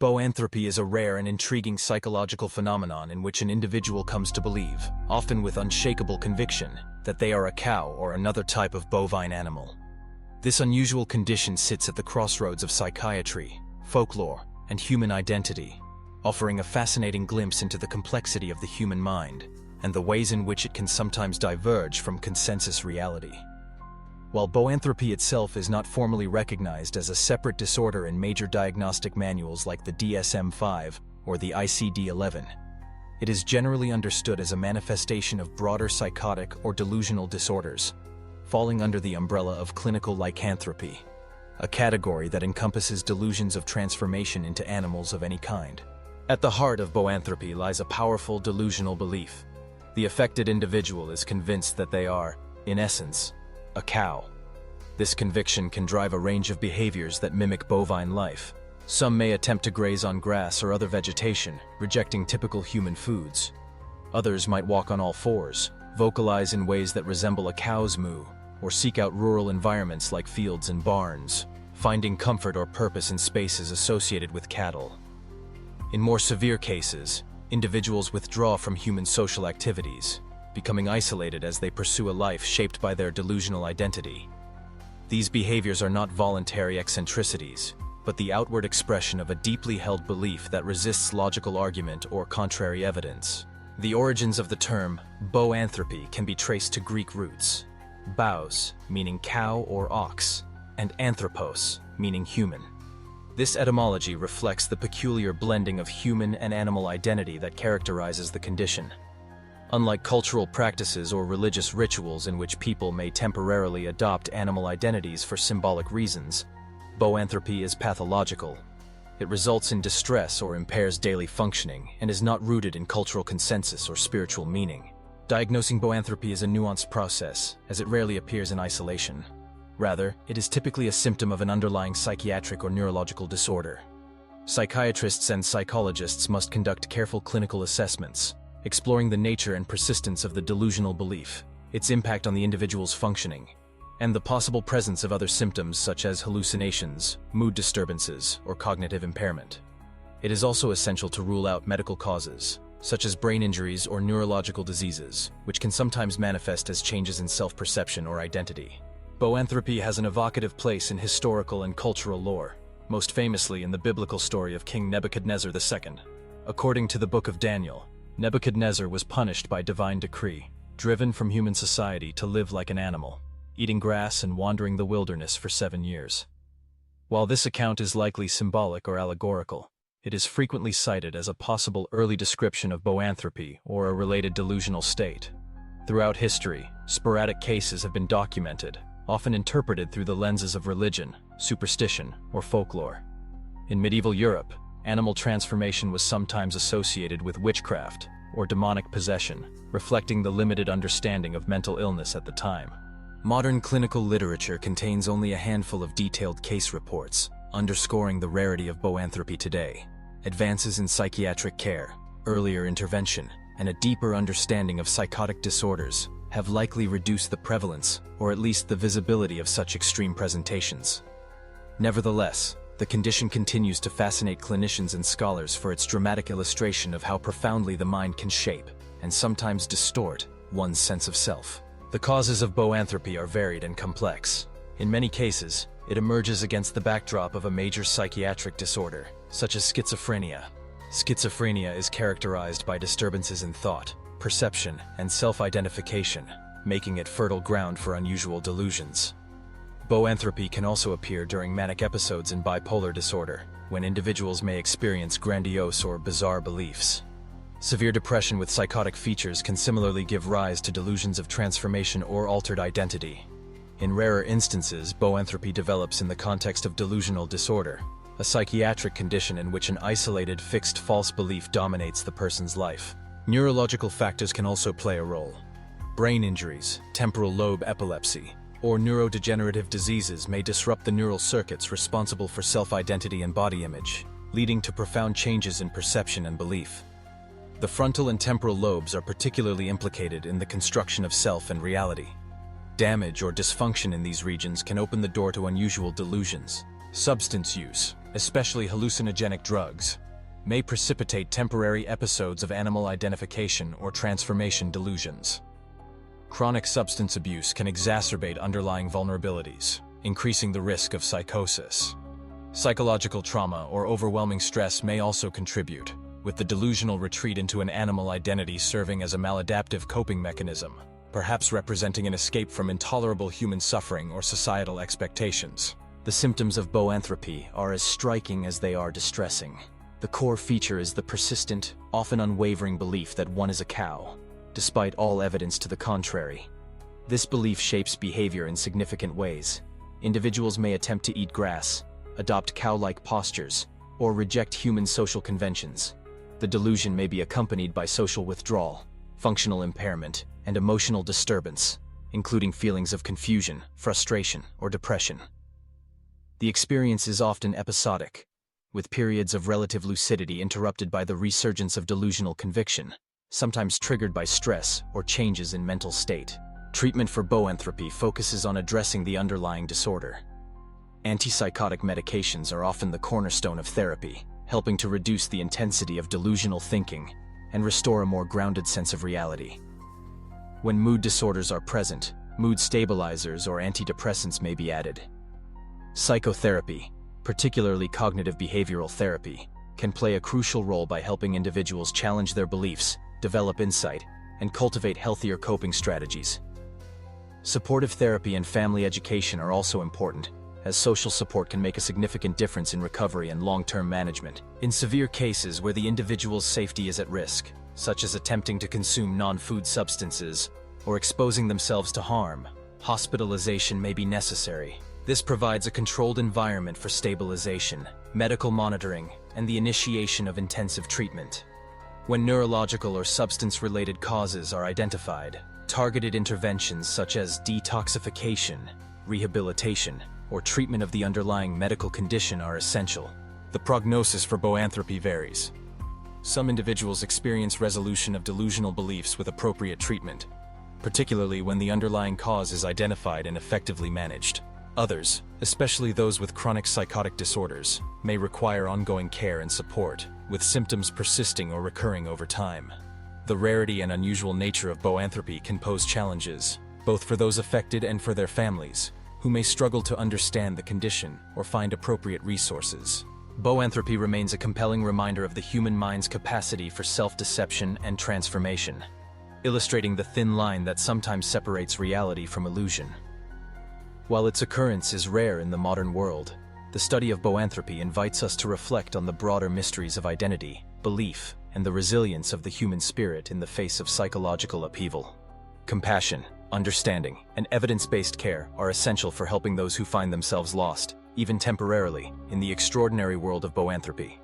Boanthropy is a rare and intriguing psychological phenomenon in which an individual comes to believe, often with unshakable conviction, that they are a cow or another type of bovine animal. This unusual condition sits at the crossroads of psychiatry, folklore, and human identity, offering a fascinating glimpse into the complexity of the human mind and the ways in which it can sometimes diverge from consensus reality. While boanthropy itself is not formally recognized as a separate disorder in major diagnostic manuals like the DSM-5 or the ICD-11, it is generally understood as a manifestation of broader psychotic or delusional disorders, falling under the umbrella of clinical lycanthropy, a category that encompasses delusions of transformation into animals of any kind. At the heart of boanthropy lies a powerful delusional belief. The affected individual is convinced that they are, in essence, a cow. This conviction can drive a range of behaviors that mimic bovine life. Some may attempt to graze on grass or other vegetation, rejecting typical human foods. Others might walk on all fours, vocalize in ways that resemble a cow's moo, or seek out rural environments like fields and barns, finding comfort or purpose in spaces associated with cattle. In more severe cases, individuals withdraw from human social activities, becoming isolated as they pursue a life shaped by their delusional identity. These behaviors are not voluntary eccentricities, but the outward expression of a deeply held belief that resists logical argument or contrary evidence. The origins of the term boanthropy can be traced to Greek roots: bos, meaning cow or ox, and anthropos, meaning human. This etymology reflects the peculiar blending of human and animal identity that characterizes the condition. Unlike cultural practices or religious rituals in which people may temporarily adopt animal identities for symbolic reasons, boanthropy is pathological. It results in distress or impairs daily functioning and is not rooted in cultural consensus or spiritual meaning. Diagnosing boanthropy is a nuanced process, as it rarely appears in isolation. Rather, it is typically a symptom of an underlying psychiatric or neurological disorder. Psychiatrists and psychologists must conduct careful clinical assessments, exploring the nature and persistence of the delusional belief, its impact on the individual's functioning, and the possible presence of other symptoms such as hallucinations, mood disturbances, or cognitive impairment. It is also essential to rule out medical causes, such as brain injuries or neurological diseases, which can sometimes manifest as changes in self-perception or identity. Boanthropy has an evocative place in historical and cultural lore, most famously in the biblical story of King Nebuchadnezzar II. According to the Book of Daniel, Nebuchadnezzar was punished by divine decree, driven from human society to live like an animal, eating grass and wandering the wilderness for 7 years. While this account is likely symbolic or allegorical, it is frequently cited as a possible early description of boanthropy or a related delusional state. Throughout history, sporadic cases have been documented, often interpreted through the lenses of religion, superstition, or folklore. In medieval Europe, animal transformation was sometimes associated with witchcraft or demonic possession, reflecting the limited understanding of mental illness at the time. Modern clinical literature contains only a handful of detailed case reports, underscoring the rarity of boanthropy today. Advances in psychiatric care, earlier intervention, and a deeper understanding of psychotic disorders have likely reduced the prevalence, or at least the visibility of such extreme presentations. Nevertheless, the condition continues to fascinate clinicians and scholars for its dramatic illustration of how profoundly the mind can shape, and sometimes distort, one's sense of self. The causes of boanthropy are varied and complex. In many cases, it emerges against the backdrop of a major psychiatric disorder, such as schizophrenia. Schizophrenia is characterized by disturbances in thought, perception, and self-identification, making it fertile ground for unusual delusions. Boanthropy can also appear during manic episodes in bipolar disorder, when individuals may experience grandiose or bizarre beliefs. Severe depression with psychotic features can similarly give rise to delusions of transformation or altered identity. In rarer instances, boanthropy develops in the context of delusional disorder, a psychiatric condition in which an isolated, fixed false belief dominates the person's life. Neurological factors can also play a role. Brain injuries, temporal lobe epilepsy, or neurodegenerative diseases may disrupt the neural circuits responsible for self-identity and body image, leading to profound changes in perception and belief. The frontal and temporal lobes are particularly implicated in the construction of self and reality. Damage or dysfunction in these regions can open the door to unusual delusions. Substance use, especially hallucinogenic drugs, may precipitate temporary episodes of animal identification or transformation delusions. Chronic substance abuse can exacerbate underlying vulnerabilities, increasing the risk of psychosis. Psychological trauma or overwhelming stress may also contribute, with the delusional retreat into an animal identity serving as a maladaptive coping mechanism, perhaps representing an escape from intolerable human suffering or societal expectations. The symptoms of boanthropy are as striking as they are distressing. The core feature is the persistent, often unwavering belief that one is a cow, despite all evidence to the contrary. This belief shapes behavior in significant ways. Individuals may attempt to eat grass, adopt cow-like postures, or reject human social conventions. The delusion may be accompanied by social withdrawal, functional impairment, and emotional disturbance, including feelings of confusion, frustration, or depression. The experience is often episodic, with periods of relative lucidity interrupted by the resurgence of delusional conviction, sometimes triggered by stress or changes in mental state. Treatment for boanthropy focuses on addressing the underlying disorder. Antipsychotic medications are often the cornerstone of therapy, helping to reduce the intensity of delusional thinking and restore a more grounded sense of reality. When mood disorders are present, mood stabilizers or antidepressants may be added. Psychotherapy, particularly cognitive behavioral therapy, can play a crucial role by helping individuals challenge their beliefs, develop insight, and cultivate healthier coping strategies. Supportive therapy and family education are also important, as social support can make a significant difference in recovery and long-term management. In severe cases where the individual's safety is at risk, such as attempting to consume non-food substances or exposing themselves to harm, hospitalization may be necessary. This provides a controlled environment for stabilization, medical monitoring, and the initiation of intensive treatment. When neurological or substance-related causes are identified, targeted interventions such as detoxification, rehabilitation, or treatment of the underlying medical condition are essential. The prognosis for boanthropy varies. Some individuals experience resolution of delusional beliefs with appropriate treatment, particularly when the underlying cause is identified and effectively managed. Others, especially those with chronic psychotic disorders, may require ongoing care and support, with symptoms persisting or recurring over time. The rarity and unusual nature of boanthropy can pose challenges, both for those affected and for their families, who may struggle to understand the condition or find appropriate resources. Boanthropy remains a compelling reminder of the human mind's capacity for self-deception and transformation, illustrating the thin line that sometimes separates reality from illusion. While its occurrence is rare in the modern world, the study of boanthropy invites us to reflect on the broader mysteries of identity, belief, and the resilience of the human spirit in the face of psychological upheaval. Compassion, understanding, and evidence-based care are essential for helping those who find themselves lost, even temporarily, in the extraordinary world of boanthropy.